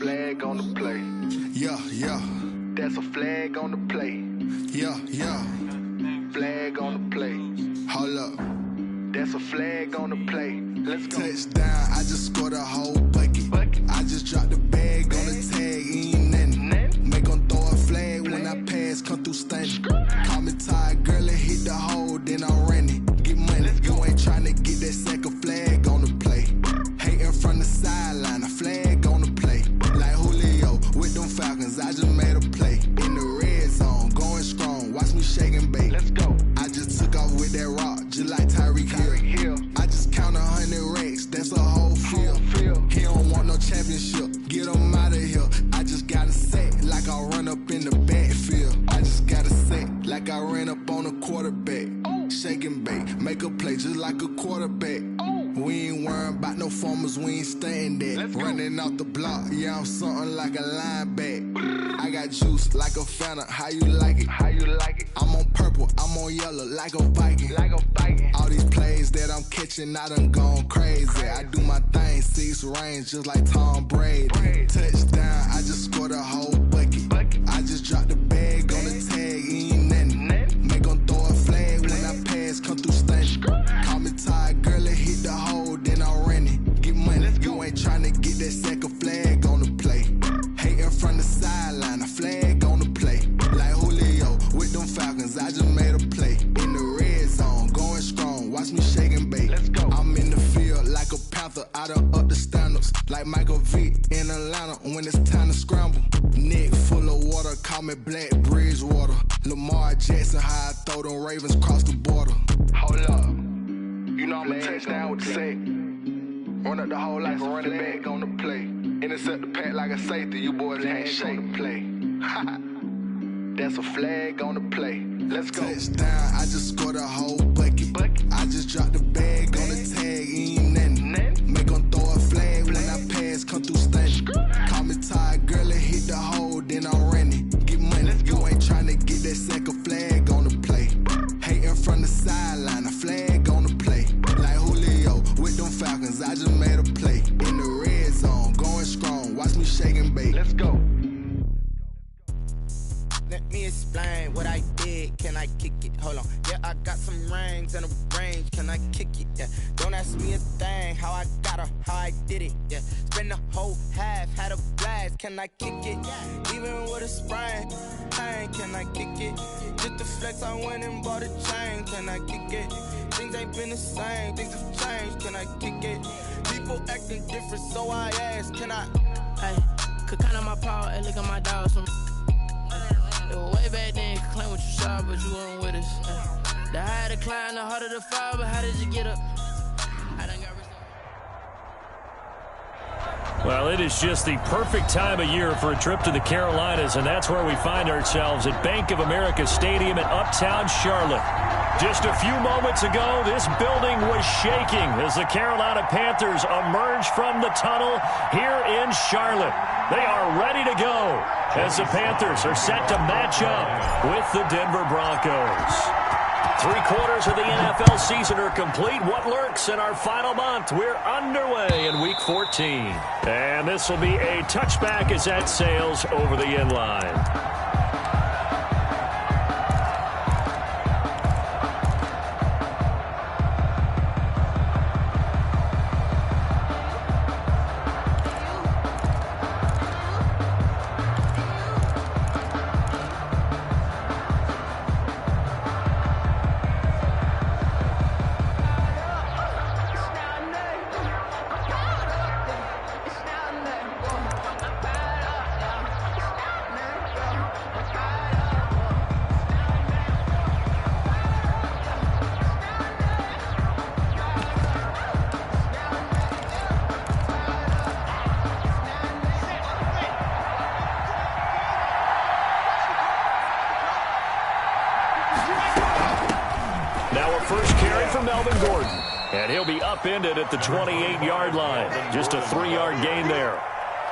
flag on the play. Yeah, yeah. That's a flag on the play. Yeah, yeah. Flag on the play. Hold up. That's a flag on the play. Let's go. Touchdown, I just scored a whole bucket. I just dropped the bag on the tag, ain't nothing. Make them throw a flag when I pass, come through stunning. Call me tired, girl, it hit the hole, then I'm running. Get money, you ain't tryna get that second flag on the play. Hating from the sideline, a flag on the play. Like Julio with them Falcons, I just made a play. In the red zone, going strong, watch me shake and bake. Let's go. I just took off with that rock, just like Tyreek Hill. I just count 100 racks, that's a whole field. He don't want no championship, get him out of here. I just got a set, like I run up in the backfield. I just got a set, like I ran up on a quarterback. Shake and bake, make a play just like a quarterback. We ain't worrying about no formers, we ain't staying there. Running off the block, yeah, I'm something like a linebacker. I got juice like a Fanta, how you like it? How you like it? I'm on purple, I'm on yellow, like a Viking. Like a Viking. All these plays that I'm catching, I done gone crazy. I do my thing, 6 range, just like Tom Brady. Touchdown, I just scored a whole bucket. I just dropped the bag on the tag, ain't nothing. Make them throw a flag when I pass, come through stunning. Call me tired, girl, it hit the hole, then I'm running. Get money, you ain't tryna get that second flag on the play. Hating from the sideline, a flag on the play. Like Julio with them Falcons, I just made a play. In the red zone, going strong, watch me shake and bake. Let's go. I'm in the field like a Panther, I done up the standards. Like Michael Vick in Atlanta when it's time to scramble. Neck full of water, call me Black Bridgewater. Lamar Jackson, how I throw them Ravens cross the border. Hold up. You know I'm a touchdown with the sack. Run up the whole like a running back on the play. Intercept the pack like a safety, you boys ain't shake. On the play. That's a flag on the play. Let's go. Touchdown, I just scored a whole bucket. I just dropped the bag on the tag, ain't nothing. Make them throw a flag when I pass, come through stunning. Call me tired, girl, it hit the hole, then I'm running. Get money, you ain't tryna get that second flag on the play. Hating from the sideline, a flag on the play. Like Julio with them Falcons, I just made a play. In the red zone, going strong, watch me shake and bake. Let's go. Let me explain what I did. Can I kick it? Hold on. Yeah, I got some rings and a range. Can I kick it? Yeah. Don't ask me a thing. How I got her, how I did it. Yeah. Spend the whole half, had a blast. Can I kick it? Even with a sprain. Pain, can I kick it? Just the flex, I went and bought a chain. Can I kick it? Things ain't been the same. Things have changed. Can I kick it? People acting different, so I ask. Can I? Hey, could count on my power and look at my dogs from. Way back then, you could claim what you saw, but you weren't with us. The higher the climb, the harder the fall, but how did you get up? I done got Well, it is just the perfect time of year for a trip to the Carolinas, and that's where we find ourselves at Bank of America Stadium in Uptown Charlotte. Just a few moments ago, this building was shaking as the Carolina Panthers emerged from the tunnel here in Charlotte. They are ready to go as the Panthers are set to match up with the Denver Broncos. 3/4 of the NFL season are complete. What lurks in our final month? We're underway in Week 14. And this will be a touchback as that sails over the end line. Now a first carry for Melvin Gordon. And he'll be upended at the 28-yard line. Just a 3-yard gain there.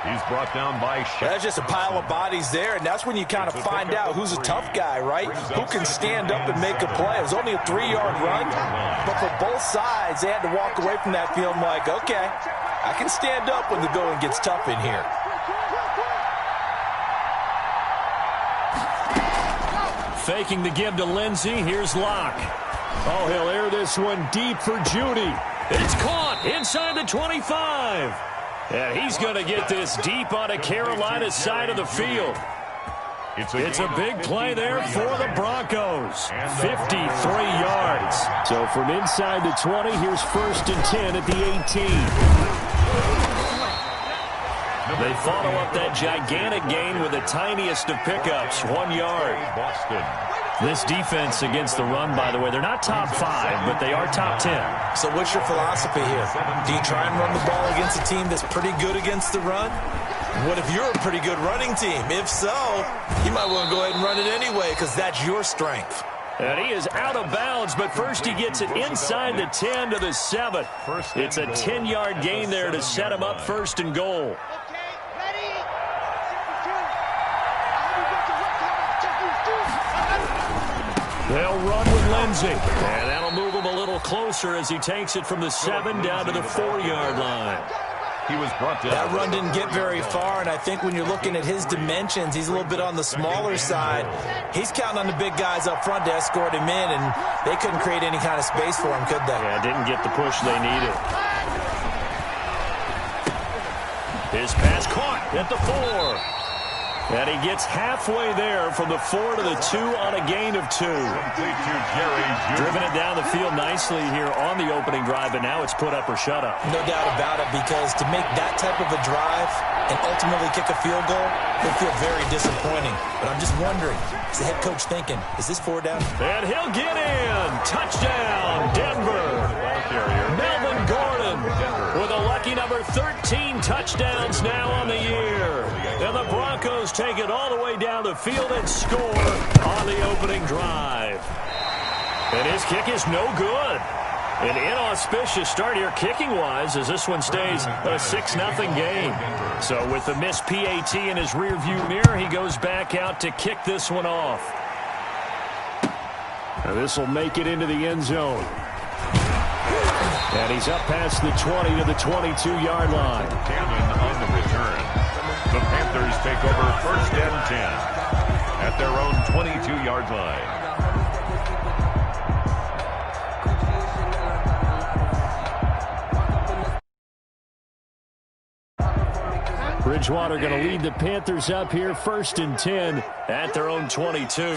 He's brought down by Shaq. There's just a pile of bodies there, and that's when you kind of find out who's a tough guy, right? Who can stand up and make a play. It was only a 3-yard run, but for both sides, they had to walk away from that feeling like, okay, I can stand up when the going gets tough in here. Faking the give to Lindsey. Here's Locke. Oh, he'll air this one deep for Judy. It's caught inside the 25. And he's going to get this deep onto Carolina's side of the field. It's a big play there for the Broncos. 53 yards. So from inside the 20, here's 1st and 10 at the 18. They follow up that gigantic gain with the tiniest of pickups, 1 yard. This defense against the run, by the way, they're not top 5, but they are top 10. So what's your philosophy here? Do you try and run the ball against a team that's pretty good against the run? What if you're a pretty good running team? If so, you might want to go ahead and run it anyway because that's your strength. And he is out of bounds, but first he gets it inside the 10 to the 7. It's a 10-yard gain there to set him up 1st and goal. They'll run with Lindsey, and that'll move him a little closer as he takes it from the 7 down to the 4-yard line. He was brought down. That run didn't get very far, and I think when you're looking at his dimensions, he's a little bit on the smaller side. He's counting on the big guys up front to escort him in, and they couldn't create any kind of space for him, could they? Yeah, didn't get the push they needed. His pass caught at the 4. And he gets halfway there from the 4 to the 2 on a gain of 2. Driven it down the field nicely here on the opening drive, but now it's put up or shut up. No doubt about it, because to make that type of a drive and ultimately kick a field goal would feel very disappointing. But I'm just wondering, is the head coach thinking, is this 4 down? And he'll get in. Touchdown, Denver. Melvin Gordon with a lucky number 13 touchdowns now on the year. And the Broncos take it all the way down the field and score on the opening drive. And his kick is no good. An inauspicious start here kicking-wise as this one stays a 6-0 game. So with the missed PAT in his rearview mirror, he goes back out to kick this one off. Now this will make it into the end zone. And he's up past the 20 to the 22-yard line. Cannon on the return. The Panthers take over 1st and 10 at their own 22-yard line. Bridgewater going to lead the Panthers up here, 1st and 10 at their own 22.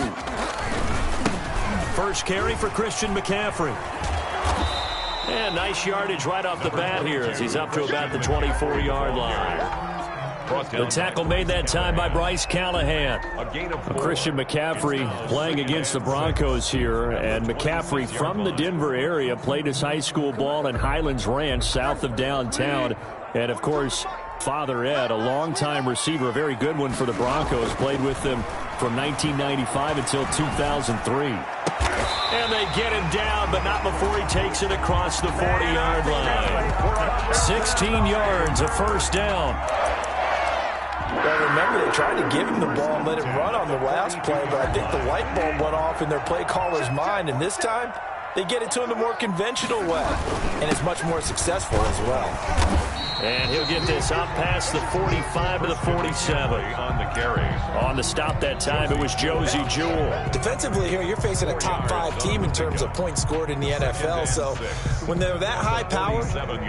First carry for Christian McCaffrey. And nice yardage right off the bat here as he's up to about the 24-yard line. The tackle made that time by Bryce Callahan. Christian McCaffrey playing against the Broncos here. And McCaffrey from the Denver area played his high school ball in Highlands Ranch south of downtown. And, of course, Father Ed, a longtime receiver, a very good one for the Broncos, played with them from 1995 until 2003. And they get him down, but not before he takes it across the 40-yard line. 16 yards, a 1st down. Well, remember, they tried to give him the ball and let him run on the last play, but I think the light bulb went off in their play caller's mind, and this time they get it to him the more conventional way, and it's much more successful as well. And he'll get this up past the 45 to the 47. On the carry. On the stop that time, it was Josie Jewell. Defensively here, you're facing a top 5 team in terms of points scored in the NFL. So when they're that high power,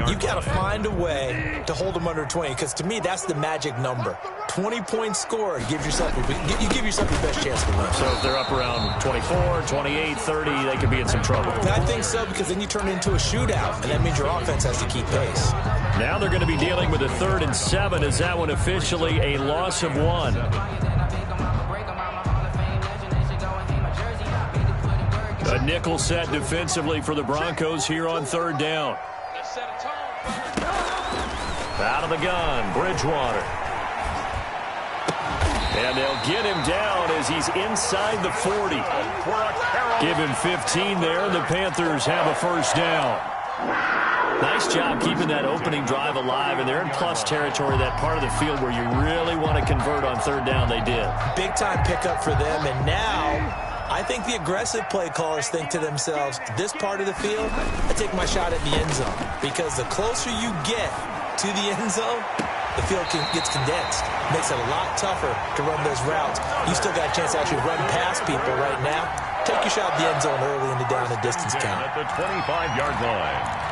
you've got to find a way to hold them under 20. Because to me, that's the magic number. 20 points scored gives yourself you give yourself your best chance to win. So if they're up around 24, 28, 30, they could be in some trouble. I think so, because then you turn it into a shootout, and that means your offense has to keep pace. Now they're going to be dealing with a 3rd and 7 as that one officially a loss of 1. A nickel set defensively for the Broncos here on 3rd down. Out of the gun, Bridgewater. And they'll get him down as he's inside the 40. Give him 15 there, and the Panthers have a 1st down. Nice job keeping that opening drive alive, and they're in plus territory, that part of the field where you really want to convert on 3rd down. They did. Big-time pickup for them, and now I think the aggressive play callers think to themselves, this part of the field, I take my shot at the end zone, because the closer you get to the end zone, the field gets condensed. Makes it a lot tougher to run those routes. You still got a chance to actually run past people right now. Take your shot at the end zone early in the down and distance count. At the 25-yard line.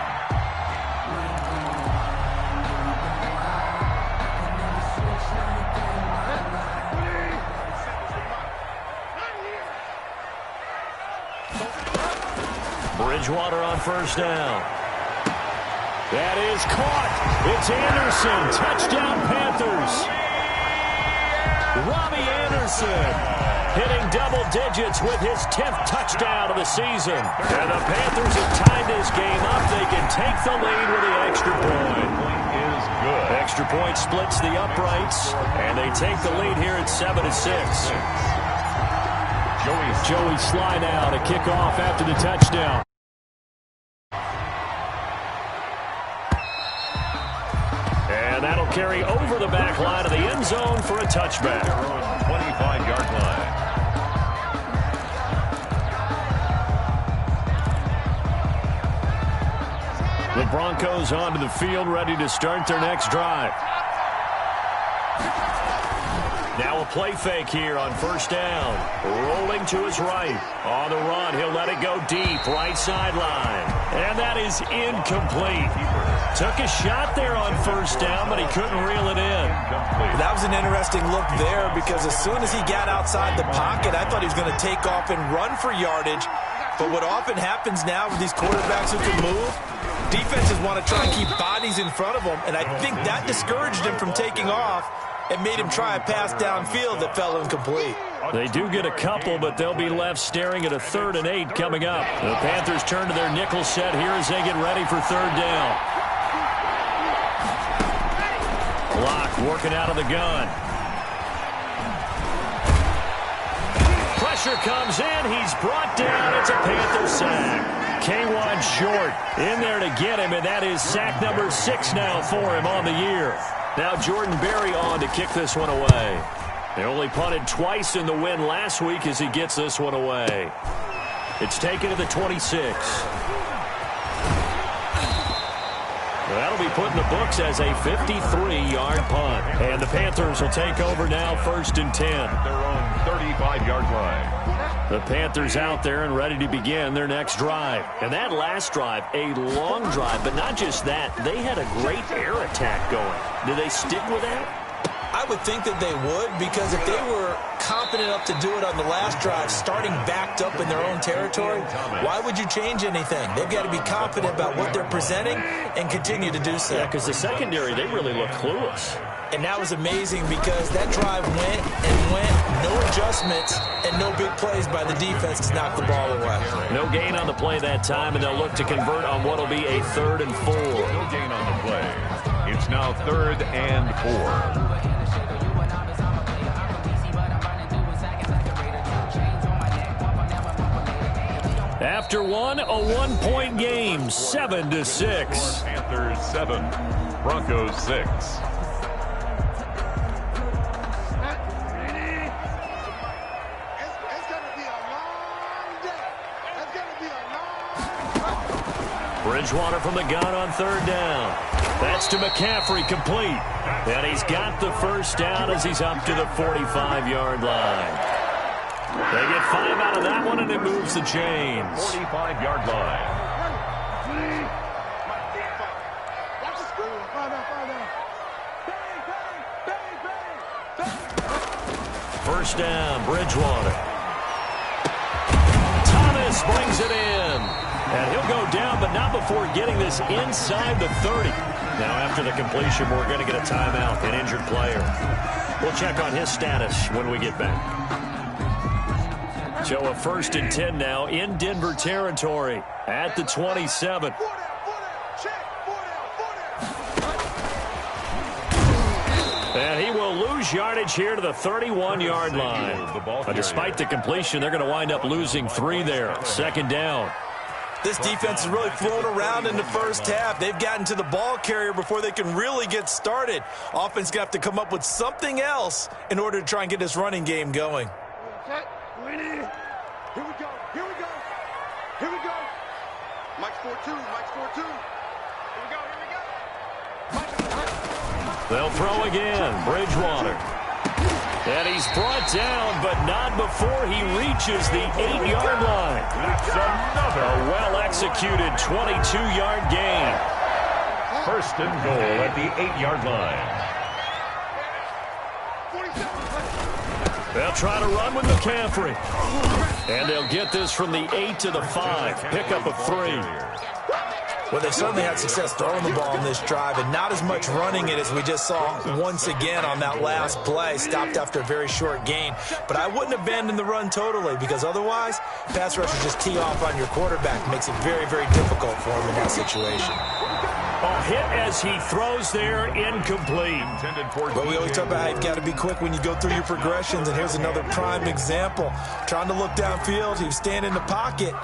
Bridgewater on first down. That is caught. It's Anderson. Touchdown, Panthers. Robbie Anderson hitting double digits with his 10th touchdown of the season. And the Panthers have tied this game up. They can take the lead with the extra point. Is good. Extra point splits the uprights, and they take the lead here at 7-6. Joey Sly now to kick off after the touchdown. And that'll carry over the back line of the end zone for a touchback. 25-yard line. The Broncos onto the field, ready to start their next drive. Now a play fake here on first down. Rolling to his right. On the run, he'll let it go deep, right sideline. And that is incomplete. Took a shot there on first down, but he couldn't reel it in. That was an interesting look there because as soon as he got outside the pocket, I thought he was going to take off and run for yardage. But what often happens now with these quarterbacks who can move, defenses want to try and keep bodies in front of them, and I think that discouraged him from taking off and made him try a pass downfield that fell incomplete. They do get a couple, but they'll be left staring at a 3rd and 8 coming up. The Panthers turn to their nickel set here as they get ready for 3rd down. Block working out of the gun. Pressure comes in. He's brought down. It's a Panther sack. K1 short in there to get him, and that is sack number 6 now for him on the year. Now Jordan Berry on to kick this one away. They only punted twice in the win last week as he gets this one away. It's taken to the 26. That'll be put in the books as a 53-yard punt. And the Panthers will take over now 1st and 10. Their own 35-yard line. The Panthers out there and ready to begin their next drive. And that last drive, a long drive, but not just that. They had a great air attack going. Do they stick with that? I would think that they would, because if they were confident enough to do it on the last drive, starting backed up in their own territory, why would you change anything? They've got to be confident about what they're presenting and continue to do so. Yeah, because the secondary, they really look clueless. And that was amazing because that drive went and went, no adjustments, and no big plays by the defense to knock the ball away. No gain on the play that time, and they'll look to convert on what will be a 3rd and 4. No gain on the play. It's now 3rd and 4. After one, a 1-point game, 7-6. Panthers 7, Broncos 6. Bridgewater from the gun on 3rd down. That's to McCaffrey, complete. And he's got the first down as he's up to the 45-yard line. They get 5 out of that one, and it moves the chains. 45-yard line. First down, Bridgewater. Thomas brings it in. And he'll go down, but not before getting this inside the 30. Now, after the completion, we're going to get a timeout, an injured player. We'll check on his status when we get back. So a 1st and 10 now in Denver territory at the 27. And he will lose yardage here to the 31-yard line. But despite the completion, they're going to wind up losing 3 there. 2nd down. This defense has really thrown around in the first half. They've gotten to the ball carrier before they can really get started. Offense got to come up with something else in order to try and get this running game going. Here we go. Here we go. Here we go. Mike's 4-2. Mike's 4-2. Here we go. Here we go. They'll throw again. Bridgewater. And he's brought down, but not before he reaches the 8-yard line. That's another. A well-executed 22-yard gain. First and goal at the 8-yard line. They'll try to run with McCaffrey. And they'll get this from the 8 to the 5. Pickup of 3. Well, they certainly had success throwing the ball in this drive, and not as much running it as we just saw once again on that last play. Stopped after a very short gain. But I wouldn't abandon the run totally, because otherwise, pass rushers just tee off on your quarterback. Makes it very, very difficult for him in that situation. A hit as he throws there, incomplete. But we always talk about how you've got to be quick when you go through your progressions, and here's another prime example. Trying to look downfield, he was standing in the pocket,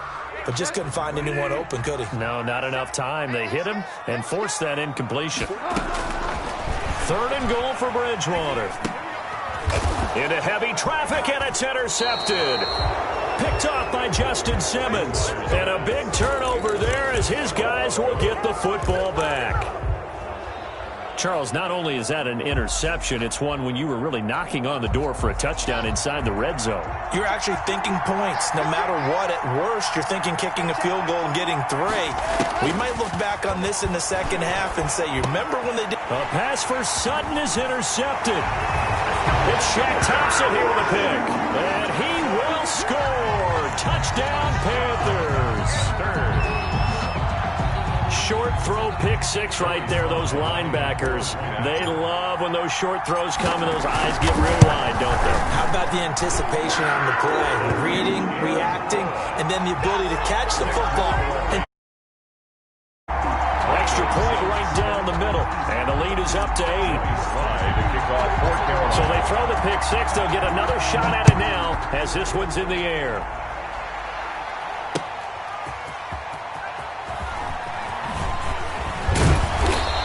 but just couldn't find anyone open, could he? No, not enough time. They hit him and forced that incompletion. 3rd and goal for Bridgewater. Into heavy traffic, and it's intercepted. Picked off by Justin Simmons. And a big turnover there as his guys will get the football back. Charles, not only is that an interception, it's one when you were really knocking on the door for a touchdown inside the red zone. You're actually thinking points. No matter what, at worst, you're thinking kicking a field goal and getting 3. We might look back on this in the second half and say, you remember when they did... A pass for Sutton is intercepted. It's Shaq Thompson here with a pick. And he will score. Touchdown, Panthers. Short throw, pick 6 right there. Those linebackers, they love when those short throws come and those eyes get real wide, don't they? How about the anticipation on the play? Reading, reacting, and then the ability to catch the football. And extra point right down the middle, and the lead is up to 8. So they throw the pick 6. They'll get another shot at it now as this one's in the air.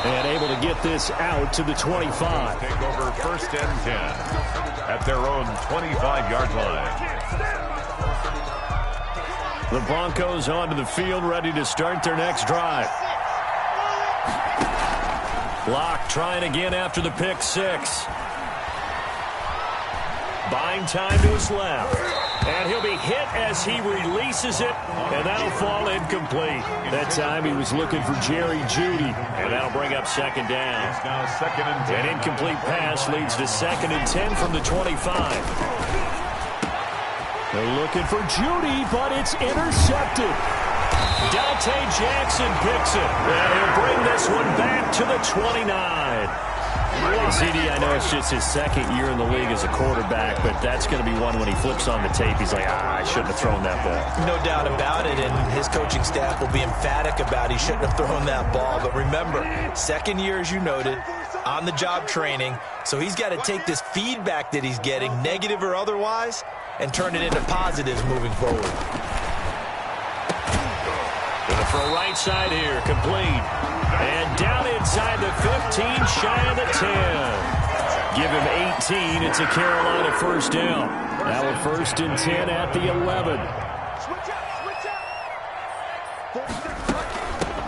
And able to get this out to the 25. Take over 1st and 10 at their own 25-yard line. The Broncos onto the field, ready to start their next drive. Locke trying again after the pick 6. Buying time to his left. And he'll be hit as he releases it, and that'll fall incomplete. That time he was looking for Jerry Jeudy, and that'll bring up 2nd down. It's now 2nd and 10. An incomplete pass leads to 2nd and 10 from the 25. They're looking for Jeudy, but it's intercepted. Dante Jackson picks it, and he'll bring this one back to the 29. CD, I know it's just his 2nd year in the league as a quarterback, but that's going to be one when he flips on the tape, he's like, I shouldn't have thrown that ball. No doubt about it, and his coaching staff will be emphatic about he shouldn't have thrown that ball. But remember, 2nd year, as you noted, on-the-job training, so he's got to take this feedback that he's getting, negative or otherwise, and turn it into positives moving forward. Gonna throw right side here, complete. And down inside the 15, shy of the 10. Give him 18. It's a Carolina 1st down. Now a 1st and 10 at the 11.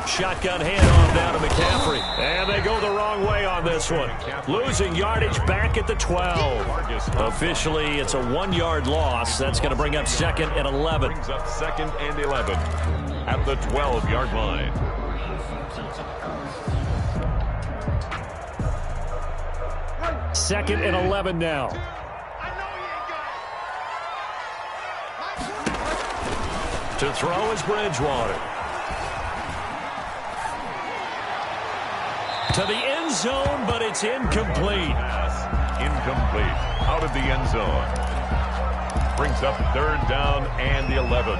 Shotgun handoff down to McCaffrey. And they go the wrong way on this one. Losing yardage back at the 12. Officially, it's a 1-yard loss. That's going to bring up 2nd and 11. Brings up 2nd and 11 at the 12-yard line. Second and 11 now. To throw is Bridgewater. To the end zone, but it's incomplete. Incomplete. Out of the end zone. Brings up 3rd down and the 11.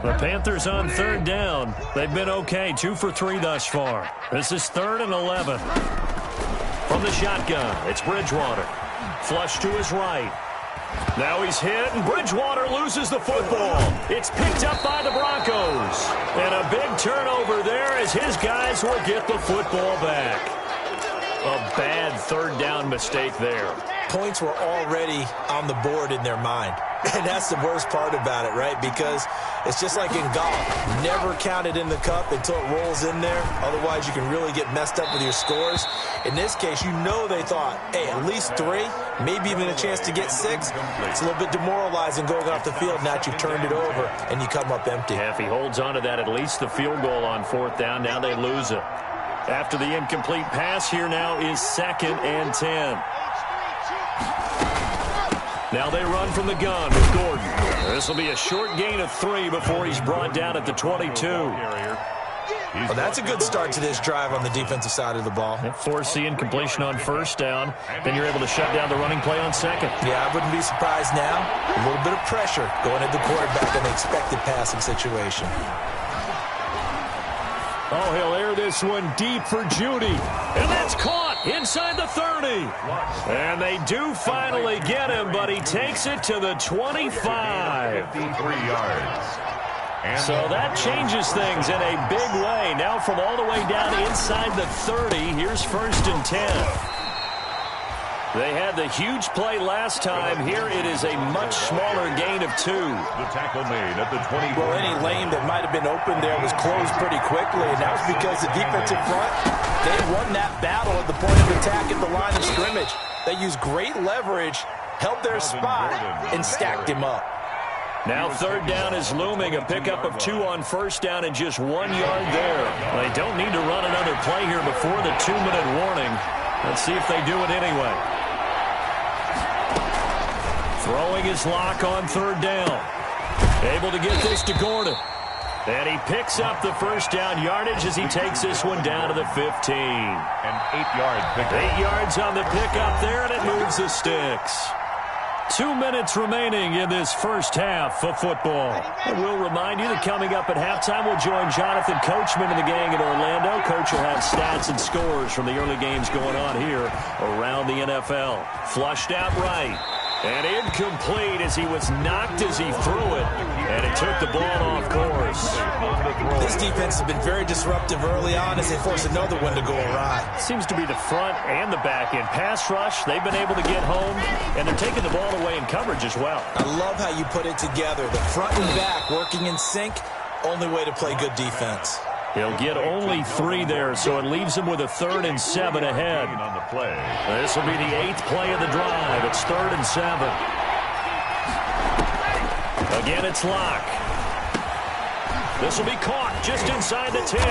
The Panthers on 3rd down. They've been okay, 2 for 3 thus far. This is 3rd and 11. From the shotgun, it's Bridgewater. Flush to his right. Now he's hit, and Bridgewater loses the football. It's picked up by the Broncos. And a big turnover there as his guys will get the football back. A bad third down mistake there. Points were already on the board in their mind. And that's the worst part about it, right? Because it's just like in golf. Never count it in the cup until it rolls in there. Otherwise, you can really get messed up with your scores. In this case, you know they thought, hey, at least 3, maybe even a chance to get 6. It's a little bit demoralizing going off the field. Now that you've turned it over and you come up empty. Yeah, if he holds on to that, at least the field goal on 4th down. Now they lose it. After the incomplete pass, here now is 2nd and 10. Now they run from the gun with Gordon. This will be a short gain of 3 before he's brought down at the 22. Well, that's a good start to this drive on the defensive side of the ball. Force the incompletion on 1st down. Then you're able to shut down the running play on 2nd. Yeah, I wouldn't be surprised now. A little bit of pressure going at the quarterback in the expected passing situation. Oh, he'll air this one deep for Judy. And that's caught inside the 30. And they do finally get him, but he takes it to the 25. 53 yards. So that changes things in a big way. Now from all the way down inside the 30, here's 1st and 10. They had the huge play last time. Here it is a much smaller gain of 2. The tackle made at the 20. Well, any lane that might have been open there was closed pretty quickly, and that was because the defensive front, they won that battle at the point of attack at the line of scrimmage. They used great leverage, held their spot, and stacked him up. Now 3rd down is looming. A pickup of 2 on 1st down and just 1 yard there. They don't need to run another play here before the 2-minute warning. Let's see if they do it anyway. Throwing his lock on 3rd down. Able to get this to Gordon. And he picks up the 1st down yardage as he takes this one down to the 15. An 8-yard pickup. 8 yards on the pickup there, and it moves the sticks. 2 minutes remaining in this first half of football. And we'll remind you that coming up at halftime, we'll join Jonathan Coachman and the gang in Orlando. Coach will have stats and scores from the early games going on here around the NFL. Flushed out right. And incomplete as he was knocked as he threw it. And it took the ball off course. This defense has been very disruptive early on as they force another one to go awry. Seems to be the front and the back end. Pass rush, they've been able to get home. And they're taking the ball away in coverage as well. I love how you put it together. The front and back working in sync. Only way to play good defense. He'll get only 3 there, so it leaves him with a 3rd and 7 ahead. On the play. This will be the 8th play of the drive. It's 3rd and 7. Again, it's Locke. This will be caught just inside the 10.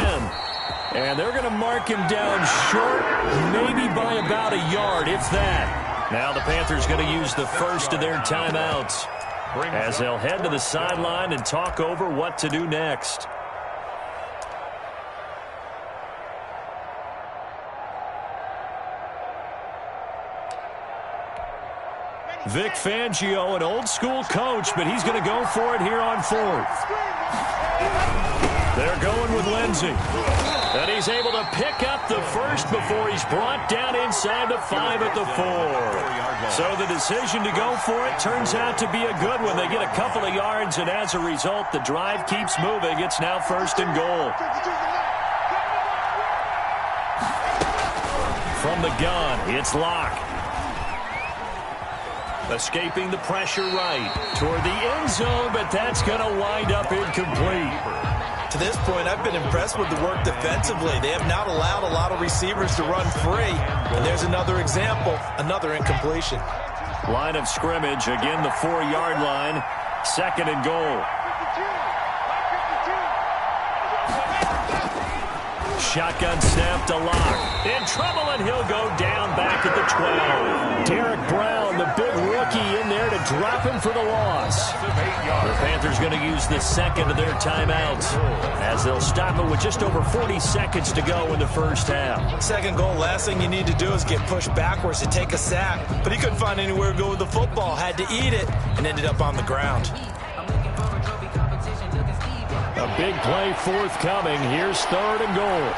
And they're going to mark him down short, maybe by about a yard, if that. Now the Panthers going to use the first of their timeouts as they'll head to the sideline and talk over what to do next. Vic Fangio, an old-school coach, but he's going to go for it here on 4th. They're going with Lindsey. And he's able to pick up the first before he's brought down inside the 5 at the 4. So the decision to go for it turns out to be a good one. They get a couple of yards, and as a result, the drive keeps moving. It's now 1st and goal. From the gun, it's Locke. Escaping the pressure right toward the end zone, but that's going to wind up incomplete. To this point, I've been impressed with the work defensively. They have not allowed a lot of receivers to run free. And there's another example, another incompletion. Line of scrimmage, again the 4-yard line, 2nd and goal. Shotgun snap to Locke. In trouble, and he'll go down back at the 12. Derek Brown, the big rookie, in there to drop him for the loss. The Panthers going to use the 2nd of their timeouts as they'll stop it with just over 40 seconds to go in the first half. 2nd goal, last thing you need to do is get pushed backwards to take a sack. But he couldn't find anywhere to go with the football, had to eat it, and ended up on the ground. A big play forthcoming. Here's 3rd and goal.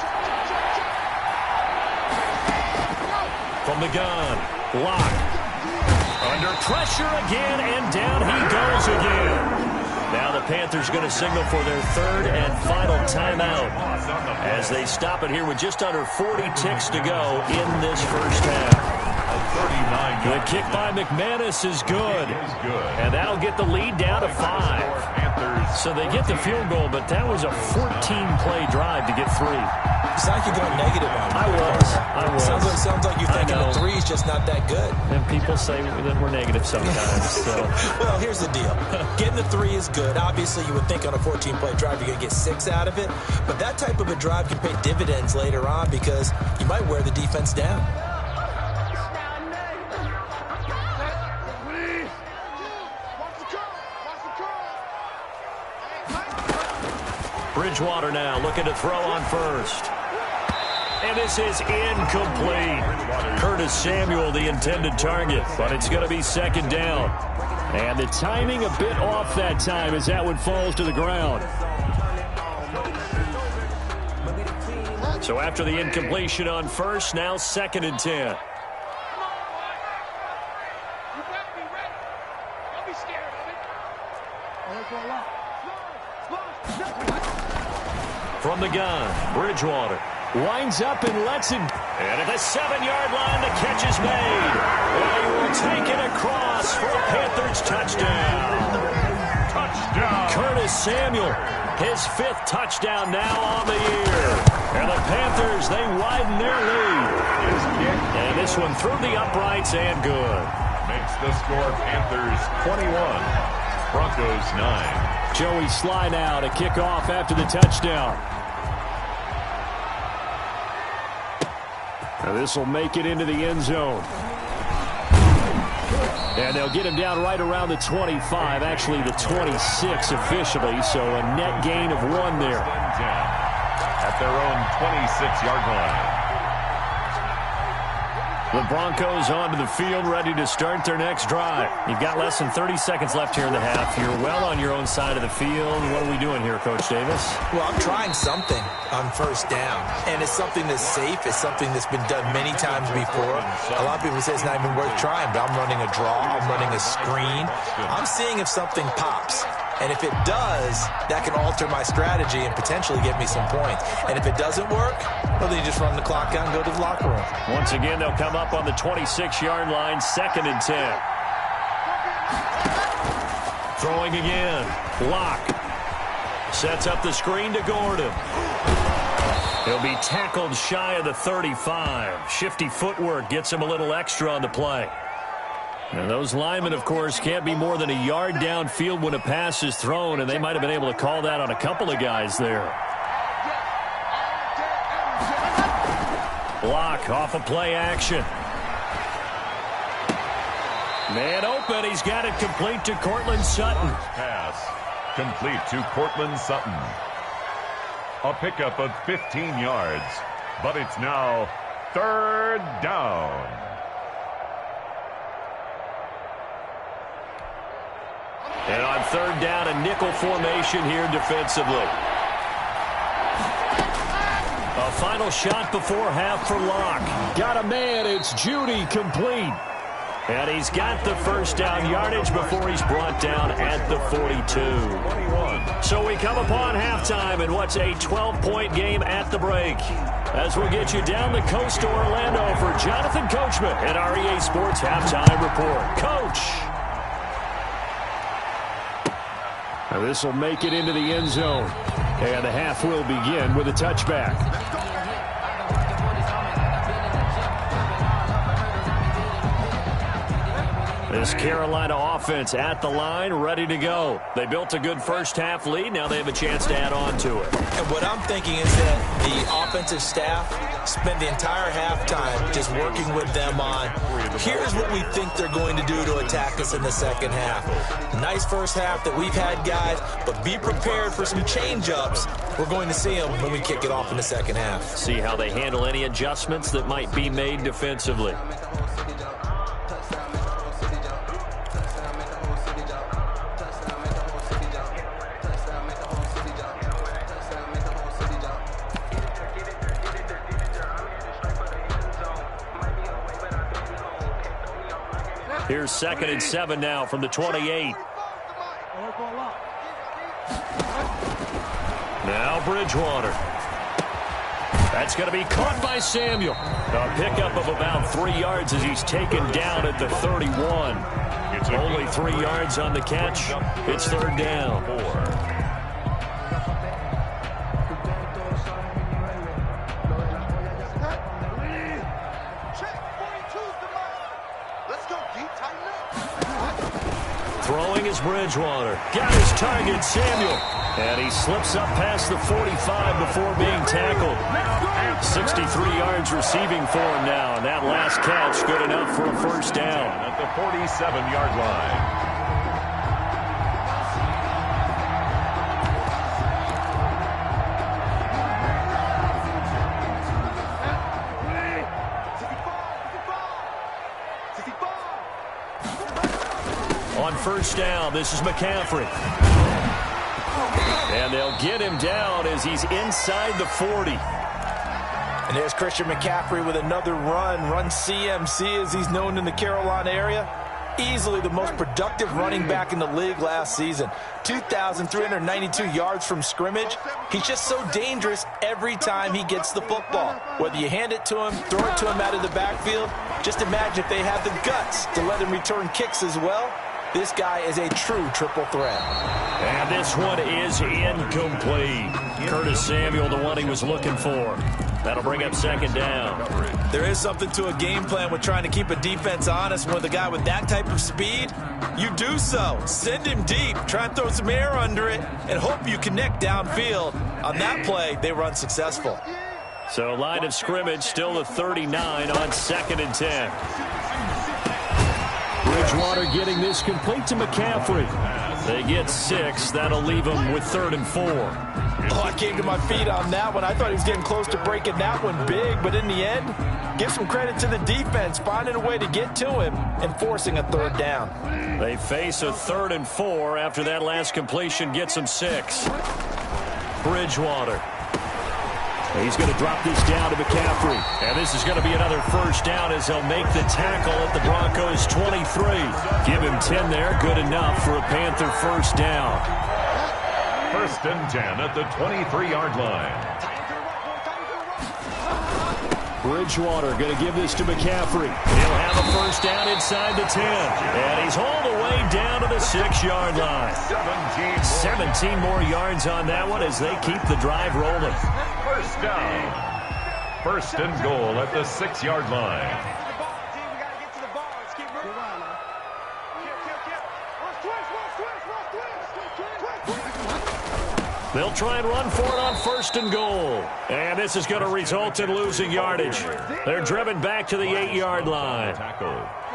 From the gun, Locke. Under pressure again, and down he goes again. Now the Panthers going to signal for their third and final timeout as they stop it here with just under 40 ticks to go in this first half. The kick by McManus is good. And that'll get the lead down to 5. So they get the field goal, but that was a 14-play drive to get 3. It's like you're going negative on me. I was. Sounds like you're thinking the 3 is just not that good. And people say that we're negative sometimes. So. Well, here's the deal. Getting the 3 is good. Obviously, you would think on a 14-play drive you're going to get 6 out of it. But that type of a drive can pay dividends later on because you might wear the defense down. Bridgewater now looking to throw on first. And this is incomplete. Curtis Samuel, the intended target, but it's going to be second down. And the timing a bit off that time as that one falls to the ground. So after the incompletion on first, now 2nd and 10. From the gun, Bridgewater winds up and lets it. And at the 7-yard line, the catch is made. And he will take it across for a Panthers touchdown. Curtis Samuel, his 5th touchdown now on the year. And the Panthers, they widen their lead. And this one through the uprights and good. Makes the score Panthers 21, Broncos 9. Joey Sly now to kick off after the touchdown. Now this will make it into the end zone. And they'll get him down right around the 25, actually the 26 officially, so a net gain of 1 there. At their own 26-yard line. The Broncos onto the field, ready to start their next drive. You've got less than 30 seconds left here in the half. You're well on your own side of the field. What are we doing here, Coach Davis? Well, I'm trying something on first down, and it's something that's safe. It's something that's been done many times before. A lot of people say it's not even worth trying, but I'm running a draw. I'm running a screen. I'm seeing if something pops. And if it does, that can alter my strategy and potentially get me some points. And if it doesn't work, well, then you just run the clock out and go to the locker room. Once again, they'll come up on the 26-yard line, 2nd and 10. Throwing again. Locke sets up the screen to Gordon. He'll be tackled shy of the 35. Shifty footwork gets him a little extra on the play. And those linemen, of course, can't be more than a yard downfield when a pass is thrown, and they might have been able to call that on a couple of guys there. Block off of play action. Man open. He's got it complete to Cortland Sutton. Pass complete to Cortland Sutton. A pickup of 15 yards, but it's now 3rd down. And on 3rd down, a nickel formation here defensively. A final shot before half for Locke. Got a man. It's Judy complete. And he's got the first down yardage before he's brought down at the 42. So we come upon halftime in what's a 12-point game at the break. As we'll get you down the coast to Orlando for Jonathan Coachman at our EA Sports Halftime Report. Coach. Now this will make it into the end zone. And the half will begin with a touchback. This Carolina offense at the line, ready to go. They built a good first half lead. Now they have a chance to add on to it. And what I'm thinking is that the offensive staff spent the entire halftime just working with them on, here's what we think they're going to do to attack us in the second half. Nice first half that we've had, guys, but be prepared for some change-ups. We're going to see them when we kick it off in the second half. See how they handle any adjustments that might be made defensively. Here's 2nd and 7 now from the 28. Now Bridgewater. That's going to be caught by Samuel. A pickup of about 3 yards as he's taken down at the 31. Only 3 yards on the catch. It's third down. Throwing is Bridgewater. Got his target, Samuel. And he slips up past the 45 before being tackled. 63 yards receiving for him now. And that last catch good enough for a first down. At the 47-yard line. On first down, this is McCaffrey. And they'll get him down as he's inside the 40. And there's Christian McCaffrey with another run CMC as he's known in the Carolina area. Easily the most productive running back in the league last season. 2,392 yards from scrimmage. He's just so dangerous every time he gets the football. Whether you hand it to him, throw it to him out of the backfield, just imagine if they have the guts to let him return kicks as well. This guy is a true triple threat. And this one is incomplete. Curtis Samuel, the one he was looking for. That'll bring up second down. There is something to a game plan with trying to keep a defense honest. With a guy with that type of speed, you do so. Send him deep. Try and throw some air under it and hope you connect downfield. On that play, they were unsuccessful. So line of scrimmage still the 39 on 2nd and 10. Bridgewater getting this complete to McCaffrey. They get 6. That'll leave them with 3rd and 4. Oh, I came to my feet on that one. I thought he was getting close to breaking that one big, but in the end, give some credit to the defense, finding a way to get to him and forcing a 3rd down. They face a 3rd and 4 after that last completion gets them 6. Bridgewater. He's going to drop this down to McCaffrey. And this is going to be another first down as he'll make the tackle at the Broncos' 23. Give him 10 there. Good enough for a Panther first down. 1st and 10 at the 23-yard line. Bridgewater going to give this to McCaffrey. He'll have a first down inside the 10. And he's hauled away down to the 6-yard line. 17 more yards on that one as they keep the drive rolling. First down. 1st and goal at the 6-yard line. They'll try and run for it on 1st and goal. And this is going to result in losing yardage. They're driven back to the 8-yard line.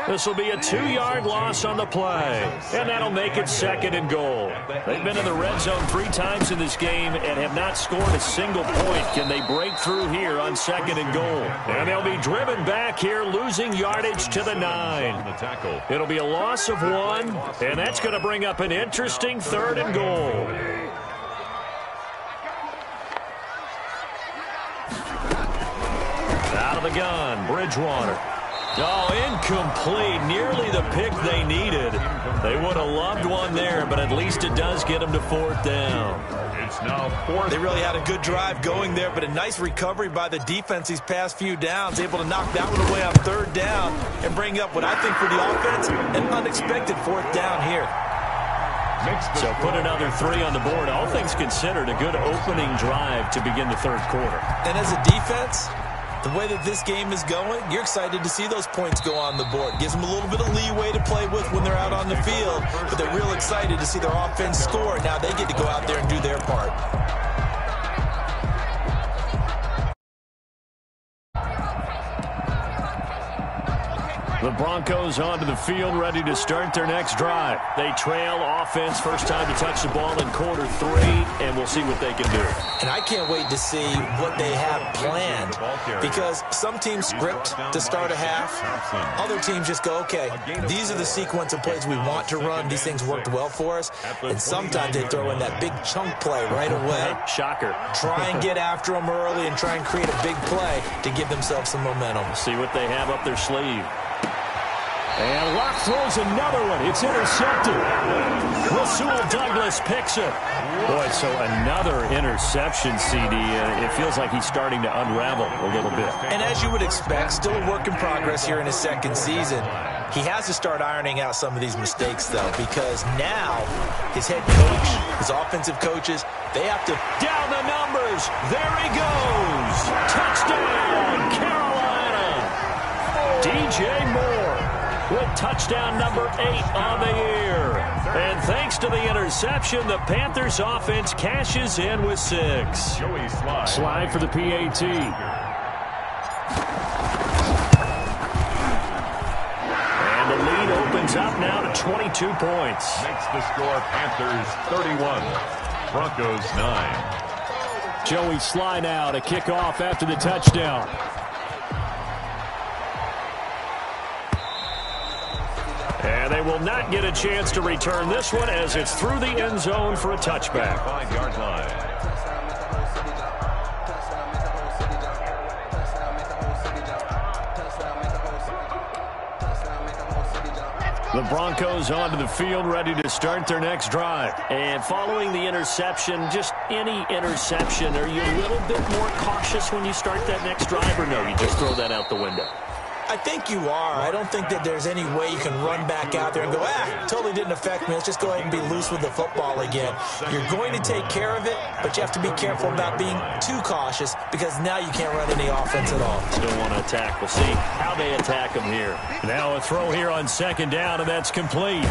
This will be a 2-yard loss on the play. And that'll make it 2nd and goal. They've been in the red zone 3 times in this game and have not scored a single point. Can they break through here on 2nd and goal? And they'll be driven back here, losing yardage to the 9. It'll be a loss of 1, and that's going to bring up an interesting 3rd and goal. Out of the gun, Bridgewater. Oh, incomplete. Nearly the pick they needed. They would have loved one there, but at least it does get them to 4th down. It's now 4th. They really had a good drive going there, but a nice recovery by the defense these past few downs, able to knock that one away on 3rd down and bring up what I think for the offense, an unexpected 4th down here. So put another 3 on the board. All things considered, a good opening drive to begin the 3rd quarter. And as a defense, the way that this game is going, you're excited to see those points go on the board. Gives them a little bit of leeway to play with when they're out on the field, but they're real excited to see their offense score. Now they get to go out there and do their part. The Broncos onto the field, ready to start their next drive. They trail offense, first time to touch the ball in quarter 3, and we'll see what they can do. And I can't wait to see what they have planned, because some teams script to start a half. Other teams just go, okay, these are the sequence of plays we want to run. These things worked well for us. And sometimes they throw in that big chunk play right away. Shocker. Try and get after them early and try and create a big play to give themselves some momentum. See what they have up their sleeve. And Locke throws another one. It's intercepted. Rasul Douglas picks it. Boy, so another interception, CD. It feels like he's starting to unravel a little bit. And as you would expect, still a work in progress here in his second season. He has to start ironing out some of these mistakes, though, because now his head coach, his offensive coaches, they have to... Down the numbers. There he goes. Touchdown, Carolina. DJ Moore with touchdown number 8 on the year. And thanks to the interception, the Panthers offense cashes in with 6. Slide for the PAT. And the lead opens up now to 22 points. Makes the score Panthers 31, Broncos 9. Joey Sly now to kick off after the touchdown. And they will not get a chance to return this one as it's through the end zone for a touchback. 5-yard line. The Broncos onto the field, ready to start their next drive. And following the interception, just any interception, are you a little bit more cautious when you start that next drive, or no, you just throw that out the window? I think you are. I don't think that there's any way you can run back out there and go, totally didn't affect me. Let's just go ahead and be loose with the football again. You're going to take care of it, but you have to be careful about being too cautious because now you can't run any offense at all. Still want to attack. We'll see how they attack them here. Now a throw here on second down, and that's complete.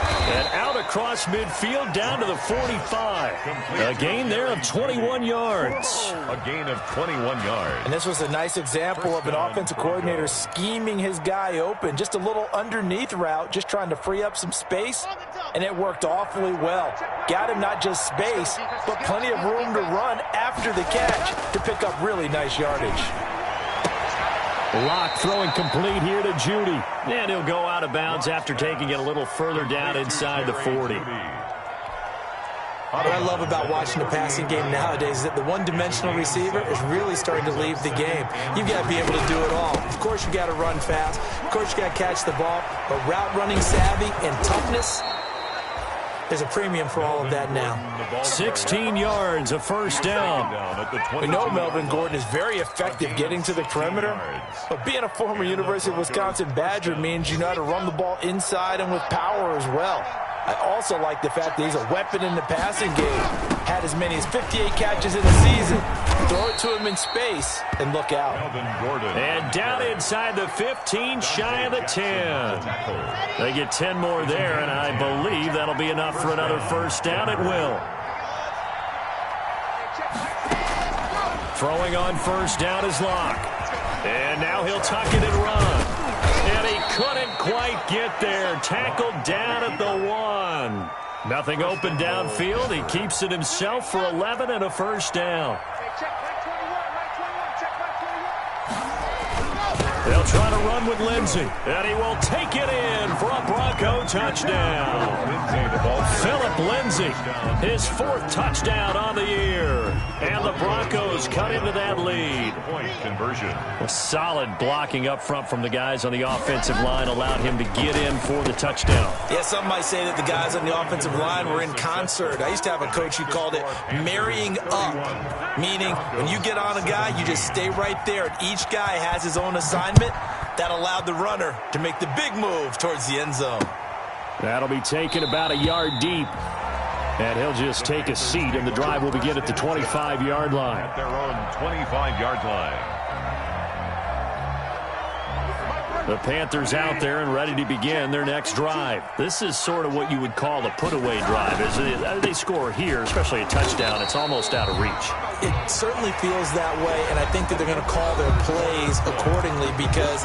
And out across midfield down to the 45. A gain there of 21 yards. A gain of 21 yards. And this was a nice example of an offensive coordinator scheming his guy open. Just a little underneath route, just trying to free up some space. And it worked awfully well. Got him not just space, but plenty of room to run after the catch to pick up really nice yardage. Locke throwing complete here to Judy. And he'll go out of bounds after taking it a little further down inside the 40. What I love about watching the passing game nowadays is that the one-dimensional receiver is really starting to leave the game. You've got to be able to do it all. Of course, you got to run fast. Of course, you got to catch the ball. But route running savvy and toughness, there's a premium for all of that now. 16 yards, a first down. We know Melvin Gordon is very effective getting to the perimeter, but being a former University of Wisconsin Badger means you know how to run the ball inside and with power as well. I also like the fact that he's a weapon in the passing game. Had as many as 58 catches in the season. Throw it to him in space and look out. And down inside the 15, shy of the 10. They get 10 more there, and I believe that'll be enough for another first down. It will. Throwing on first down is Locke. And now he'll tuck it and run. And he couldn't quite get there. Tackled down at the 1. Nothing open downfield. He keeps it himself for 11 and a first down. They'll try to run with Lindsey. And he will take it in for a Bronco touchdown. Philip Lindsey, his 4th touchdown on the year. And the Broncos cut into that lead. Point conversion. A solid blocking up front from the guys on the offensive line allowed him to get in for the touchdown. Yeah, some might say that the guys on the offensive line were in concert. I used to have a coach who called it marrying up, meaning when you get on a guy, you just stay right there. And each guy has his own assignment. That allowed the runner to make the big move towards the end zone. That'll be taken about a yard deep. And he'll just take a seat, and the drive will begin at the 25-yard line. At their own 25-yard line. The Panthers out there and ready to begin their next drive. This is sort of what you would call a put-away drive. As they score here, especially a touchdown, it's almost out of reach. It certainly feels that way, and I think that they're going to call their plays accordingly because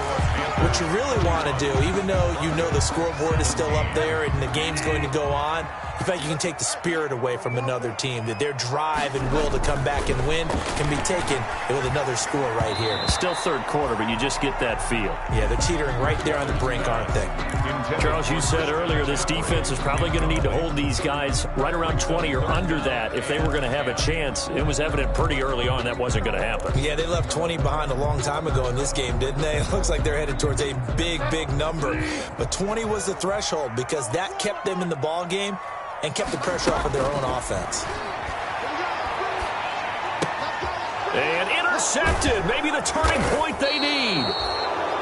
what you really want to do, even though you know the scoreboard is still up there and the game's going to go on, in fact, you can take the spirit away from another team, that their drive and will to come back and win can be taken with another score right here. Still third quarter, but you just get that feel. Yeah, they're teetering right there on the brink, aren't they? Charles, you said earlier this defense is probably going to need to hold these guys right around 20 or under that if they were going to have a chance. It was evident confident pretty early on that wasn't going to happen. Yeah, they left 20 behind a long time ago in this game, didn't they? It looks like they're headed towards a big, big number. But 20 was the threshold because that kept them in the ball game and kept the pressure off of their own offense. And intercepted. Maybe the turning point they need.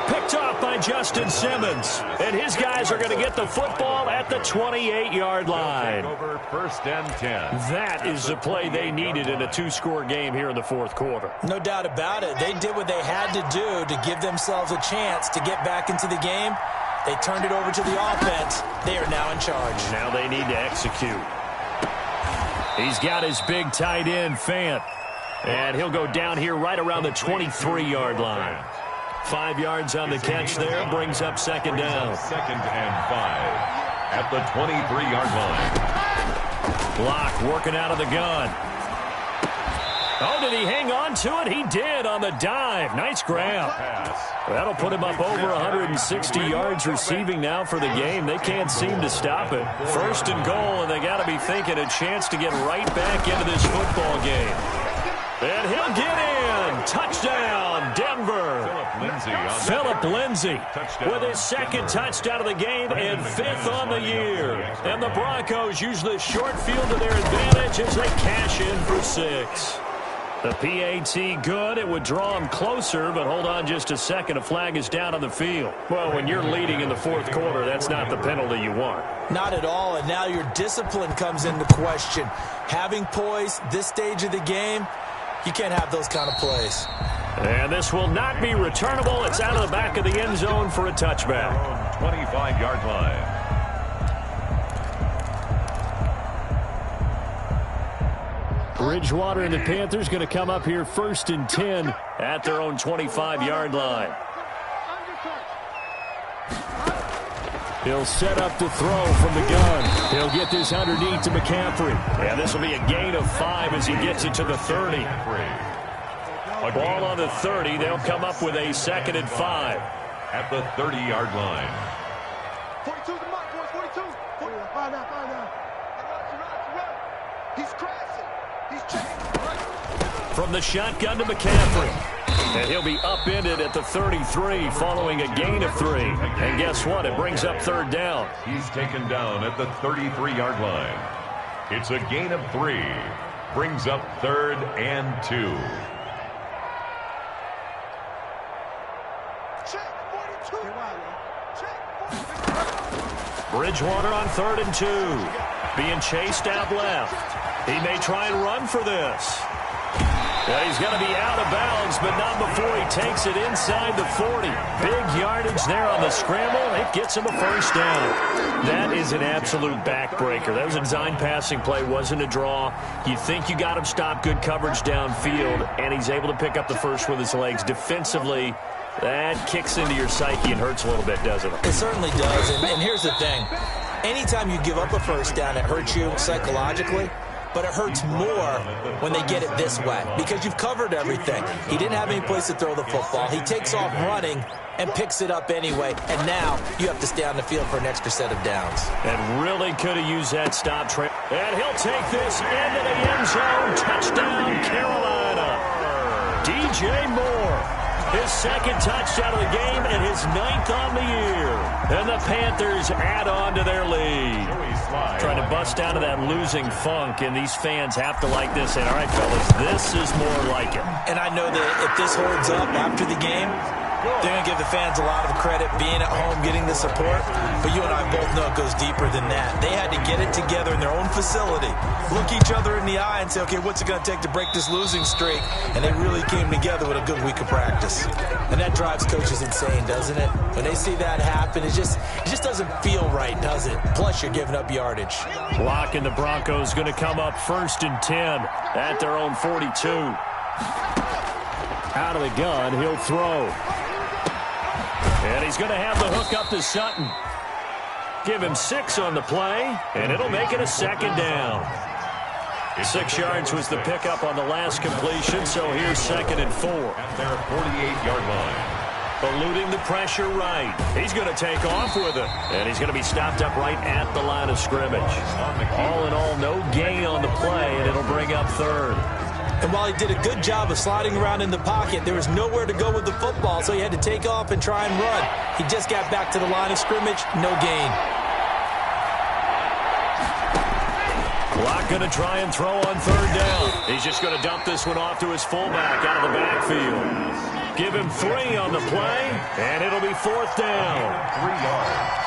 Picked off by Justin Simmons. And his guys are going to get the football at the 28-yard line. Over 1st and 10. That is the play they needed in a 2-score game here in the 4th quarter. No doubt about it. They did what they had to do to give themselves a chance to get back into the game. They turned it over to the offense. They are now in charge. Now they need to execute. He's got his big tight end, Fant. And he'll go down here right around the 23-yard line. 5 yards on the catch there, brings up 2nd down. 2nd and 5 at the 23-yard line. Block working out of the gun. Oh, did he hang on to it? He did on the dive. Nice grab. That'll put him up over 160 yards receiving now for the game. They can't seem to stop it. 1st and goal, and they got to be thinking a chance to get right back into this football game. And he'll get in. Touchdown, Denver. Phillip Lindsay with his 2nd touchdown of the game and 5th on the year. And the Broncos use the short field to their advantage as they cash in for 6. The PAT good. It would draw them closer, but hold on just a second. A flag is down on the field. Well, when you're leading in the 4th quarter, that's not the penalty you want. Not at all, and now your discipline comes into question. Having poise this stage of the game, you can't have those kind of plays. And this will not be returnable. It's out of the back of the end zone for a touchback. 25-yard line. Bridgewater and the Panthers going to come up here 1st and 10 at their own 25-yard line. He'll set up to throw from the gun. He'll get this underneath to McCaffrey. And this will be a gain of 5 as he gets it to the 30. Ball on the 30. They'll come up with a 2nd and 5. At the 30-yard line. 42 the mark, boys. 42. 5 down. He's crashing. He's changing. From the shotgun to McCaffrey. And he'll be upended at the 33 following a gain of 3. And guess what? It brings up 3rd down. He's taken down at the 33-yard line. It's a gain of 3. Brings up 3rd and 2. Bridgewater on 3rd and 2. Being chased out left. He may try and run for this. Well, he's going to be out of bounds, but not before he takes it inside the 40. Big yardage there on the scramble. It gets him a 1st down. That is an absolute backbreaker. That was a design passing play, wasn't a draw. You think you got him stopped, good coverage downfield, and he's able to pick up the 1st with his legs. Defensively, that kicks into your psyche and hurts a little bit, doesn't it? It certainly does, and here's the thing. Anytime you give up a 1st down, it hurts you psychologically. But it hurts more when they get it this way because you've covered everything. He didn't have any place to throw the football. He takes off running and picks it up anyway. And now you have to stay on the field for an extra set of downs. And really could have used that stop. And he'll take this into the end zone. Touchdown, Carolina. DJ Moore. His 2nd touchdown of the game and his 9th on the year. And the Panthers add on to their lead. Trying to bust out of that losing funk, and these fans have to like this. And all right, fellas, this is more like it. And I know that if this holds up after the game, they're going to give the fans a lot of credit being at home, getting the support. But you and I both know it goes deeper than that. They had to get it together in their own facility, look each other in the eye and say, okay, what's it going to take to break this losing streak? And they really came together with a good week of practice. And that drives coaches insane, doesn't it? When they see that happen, it just doesn't feel right, does it? Plus, you're giving up yardage. Block and the Broncos going to come up 1st and 10 at their own 42. Out of the gun, he'll throw. And he's going to have the hook up to Sutton. Give him 6 on the play, and it'll make it a 2nd down. 6 yards was the pickup on the last completion, so here's 2nd and 4. At their 48-yard line. Eluding the pressure right. He's going to take off with it, and he's going to be stopped up right at the line of scrimmage. All in all, no gain on the play, and it'll bring up 3rd. And while he did a good job of sliding around in the pocket, there was nowhere to go with the football, so he had to take off and try and run. He just got back to the line of scrimmage, no gain. Locke going to try and throw on third down. He's just going to dump this one off to his fullback out of the backfield. Give him 3 on the play, and it'll be fourth down. 3 yards.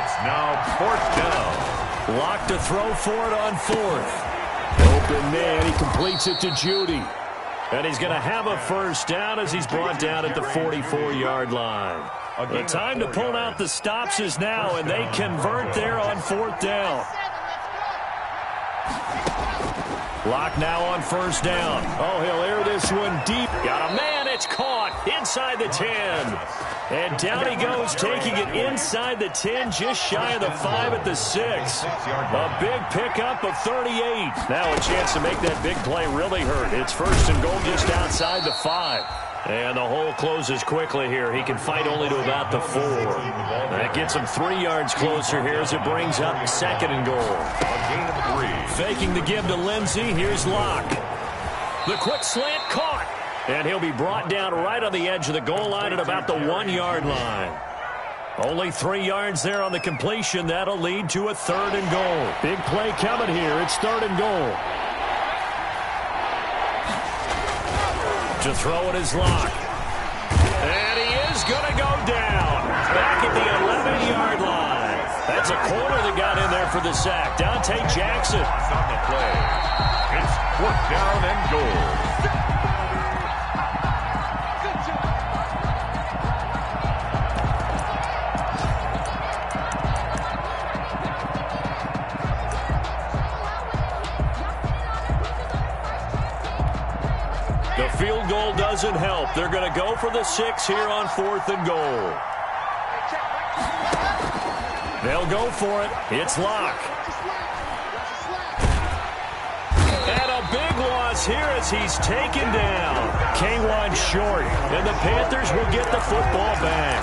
It's now fourth down. Locke to throw for it on fourth. Open man, he completes it to Judy. And he's going to have a first down as he's brought down at the 44-yard line. The time to pull out the stops is now, and they convert there on fourth down. Locke now on first down. Oh, he'll air this one deep. Got a man, it's caught inside the 10. And down he goes, taking it inside the 10, just shy of the 5 at the 6. A big pickup of 38. Now a chance to make that big play really hurt. It's first and goal just outside the 5. And the hole closes quickly here. He can fight only to about the 4. That gets him 3 yards closer here as it brings up second and goal. A gain of 3. Faking the give to Lindsey. Here's Locke. The quick slant caught. And he'll be brought down right on the edge of the goal line at about the 1-yard line. Only 3 yards there on the completion. That'll lead to a third and goal. Big play coming here. It's third and goal. To throw it is Locke. And he is going to go down. Back at the 11-yard line. That's a corner that got in there for the sack. Dante Jackson. On the play. It's fourth down and goal. The field goal doesn't help. They're going to go for the 6 here on fourth and goal. They'll go for it. It's Locke. And a big loss here as he's taken down. K1 short. And the Panthers will get the football back.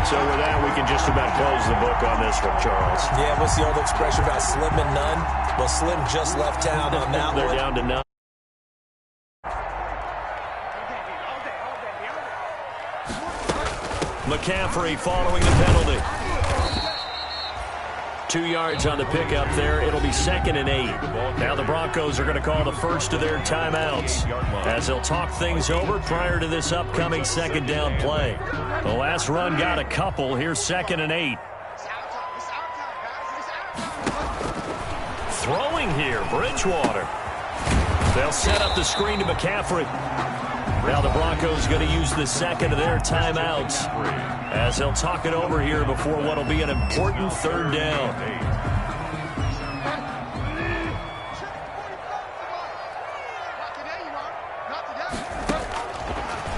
So with that, we can just about close the book on this one, Charles. Yeah, what's the old expression about slim and none? Well, Slim just left town on that one. They're down to none. McCaffrey following the penalty. 2 yards on the pickup there. It'll be second and 8. Now the Broncos are going to call the first of their timeouts as they'll talk things over prior to this upcoming second down play. The last run got a couple. Here's second and 8. Throwing here, Bridgewater. They'll set up the screen to McCaffrey. Now the Broncos going to use the second of their timeouts as they'll talk it over here before what will be an important third down.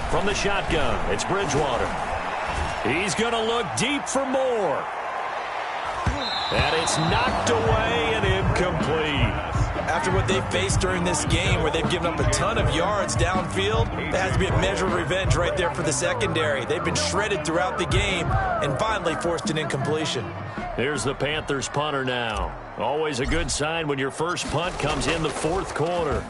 From the shotgun, it's Bridgewater. He's going to look deep for more. And it's knocked away and incomplete. After what they've faced during this game where they've given up a ton of yards downfield, there has to be a measure of revenge right there for the secondary. They've been shredded throughout the game and finally forced an incompletion. Here's the Panthers punter now. Always a good sign when your first punt comes in the fourth quarter.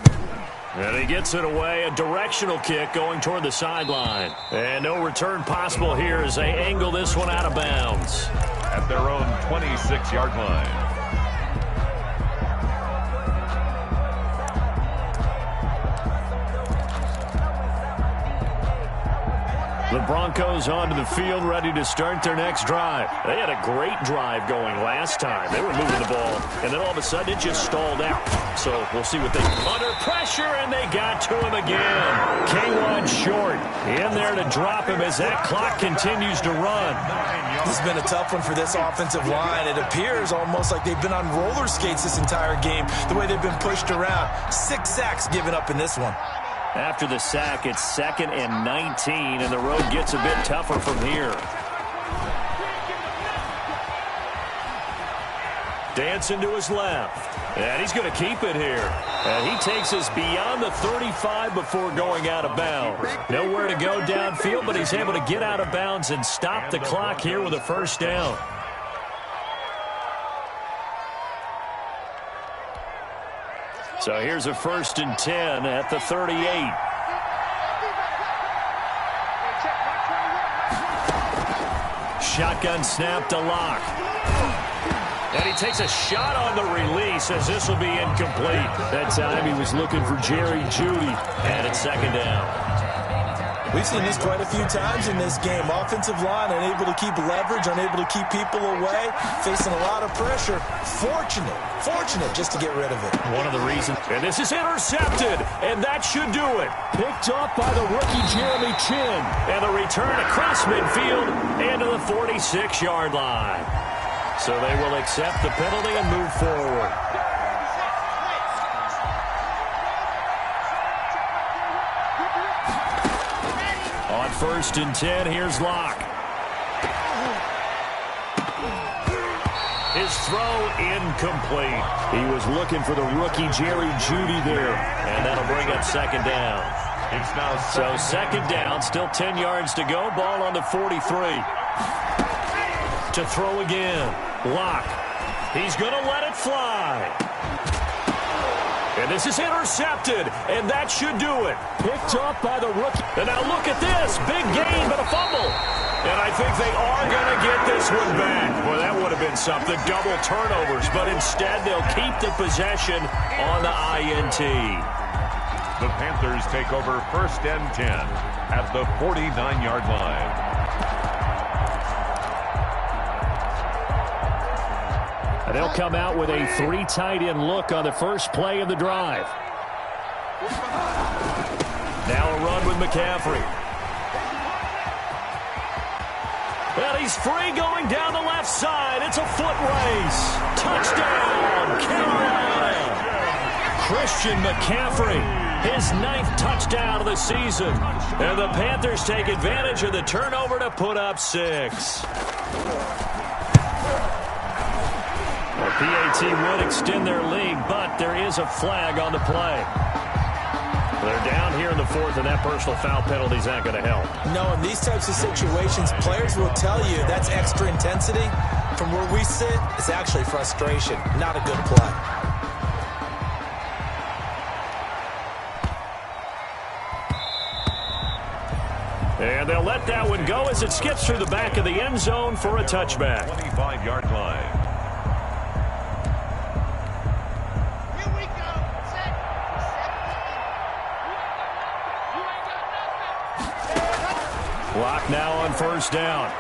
And he gets it away, a directional kick going toward the sideline. And no return possible here as they angle this one out of bounds. At their own 26-yard line. The Broncos onto the field, ready to start their next drive. They had a great drive going last time. They were moving the ball, and then all of a sudden it just stalled out. So we'll see what they do. Under pressure, and they got to him again. K1 short in there to drop him as that clock continues to run. This has been a tough one for this offensive line. It appears almost like they've been on roller skates this entire game, the way they've been pushed around. 6 sacks given up in this one. After the sack, it's second and 19, and the road gets a bit tougher from here. Dancing to his left, and he's going to keep it here. And he takes us beyond the 35 before going out of bounds. Nowhere to go downfield, but he's able to get out of bounds and stop the clock here with a first down. So here's a 1st and 10 at the 38. Shotgun snap to Locke. And he takes a shot on the release as this will be incomplete. That time he was looking for Jerry Jeudy. And it's 2nd down. We've seen this quite a few times in this game. Offensive line unable to keep leverage, unable to keep people away, facing a lot of pressure. Fortunate just to get rid of it. One of the reasons. And this is intercepted, and that should do it. Picked up by the rookie Jeremy Chin. And the return across midfield into the 46-yard line. So they will accept the penalty and move forward. On 1st and 10, here's Locke. His throw incomplete. He was looking for the rookie Jerry Jeudy there, and that'll bring up 2nd down. It's now so 2nd down, still 10 yards to go. Ball on the 43. To throw again. Locke. He's going to let it fly. And this is intercepted, and that should do it. Picked up by the rookie. And now look at this. Big gain, but a fumble. And I think they are going to get this one back. Well, that would have been something. Double turnovers, but instead they'll keep the possession on the INT. The Panthers take over 1st and 10 at the 49-yard line. And they'll come out with a 3 tight end look on the first play of the drive. Now a run with McCaffrey. Well, he's free going down the left side. It's a foot race. Touchdown, Carolina. Christian McCaffrey, his 9th touchdown of the season. And the Panthers take advantage of the turnover to put up 6. PAT would extend their lead, but there is a flag on the play. They're down here in the 4th, and that personal foul penalty is not going to help. No, in these types of situations, players will tell you that's extra intensity. From where we sit, it's actually frustration, not a good play. And they'll let that one go as it skips through the back of the end zone for a touchback. 25-yard line. Clock now on 1st down.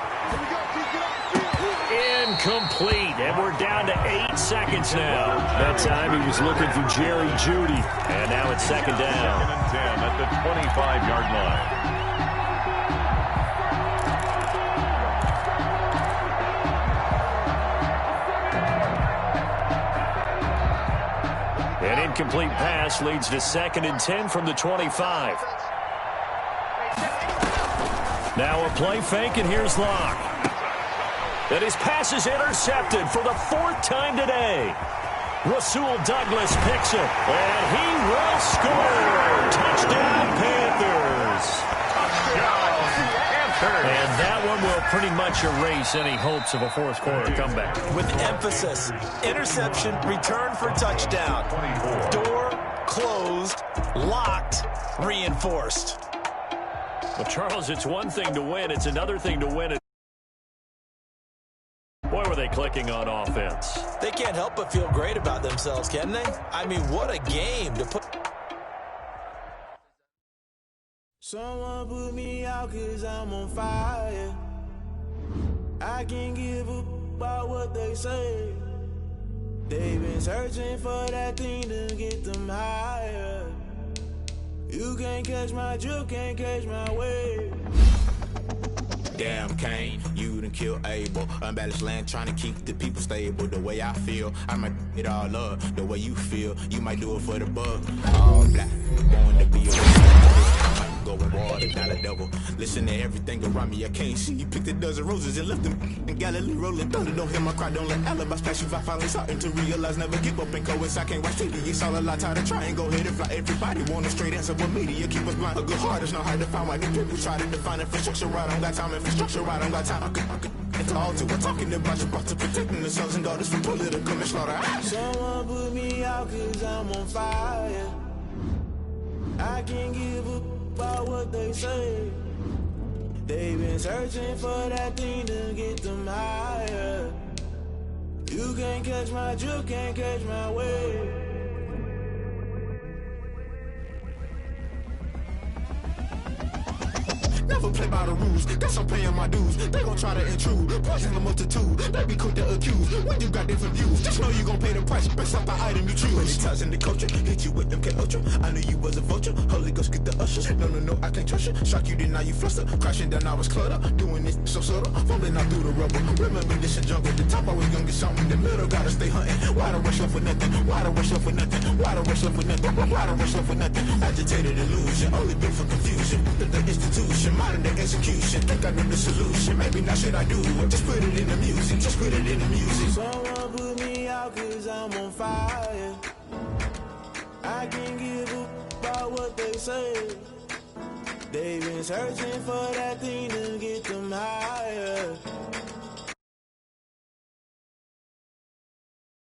Incomplete, and we're down to 8 seconds now. That time he was looking for Jerry Jeudy, and now it's 2nd down. 2nd and 10 at the 25-yard line. An incomplete pass leads to 2nd and 10 from the 25. Now a play fake, and here's Locke. And his pass is intercepted for the 4th time today. Rasul Douglas picks it, and he will score. Touchdown, Panthers. And that one will pretty much erase any hopes of a 4th quarter comeback. With emphasis, interception, return for touchdown. Door closed, locked, reinforced. Well, Charles, it's one thing to win. It's another thing to win it. Boy, were they clicking on offense. They can't help but feel great about themselves, can they? I mean, what a game to put. Someone put me out 'cause I'm on fire. I can't give up about what they say. They've been searching for that thing to get them higher. You can't catch my drift, can't catch my wave. Damn, Kane, you done killed Abel. Unbalanced land, trying to keep the people stable. The way I feel, I might it all up. The way you feel, you might do it for the buck. All black, born to be a go in water. $1 devil. Listen to everything around me, I can't see. You picked a dozen roses and left them in Galilee rolling thunder. Don't hear my cry, don't let alibis pass you. I finally starting to realize, never give up and coincide. Can't watch TV, it's all a lot. Tired of trying, go ahead and fly. Everybody want a straight answer, but media keep us blind. A good heart is not hard to find. Why do people try to define infrastructure right? I don't got time, infrastructure right, I don't got time. It's all to we're talking about you, brought to protecting the sons and daughters from political manslaughter. Someone put me out cause I'm on fire. I can't give up about what they say. They've been searching for that thing to get them higher. You can't catch my drift, can't catch my wave. Never play by the rules, guess I'm paying my dues. They gon' try to intrude, poison the multitude. They be quick to accuse when you got different views. Just know you gon' pay the price based off the item you choose. Many ties in the culture, hit you with them K-Ultra. I knew you was a vulture, Holy Ghost get the ushers. No, I can't trust you. Shock you, then now you fluster. Crashing down, I was cluttered. Doing this so subtle, fumbling out through the rubble. Remember this in jungle, the top I was young and something. The middle gotta stay hunting. Why the rush left for nothing? Why the rush left for nothing? Why the rush left for nothing? Why the rush left for nothing? Agitated illusion, only built for confusion. The institution, modern day execution. Think I know the solution. Maybe now should I do it? Just put it in the music. Just put it in the music. Someone put me out cause I'm on fire. I can't give up about what they say. They've been searching for that thing to get them higher.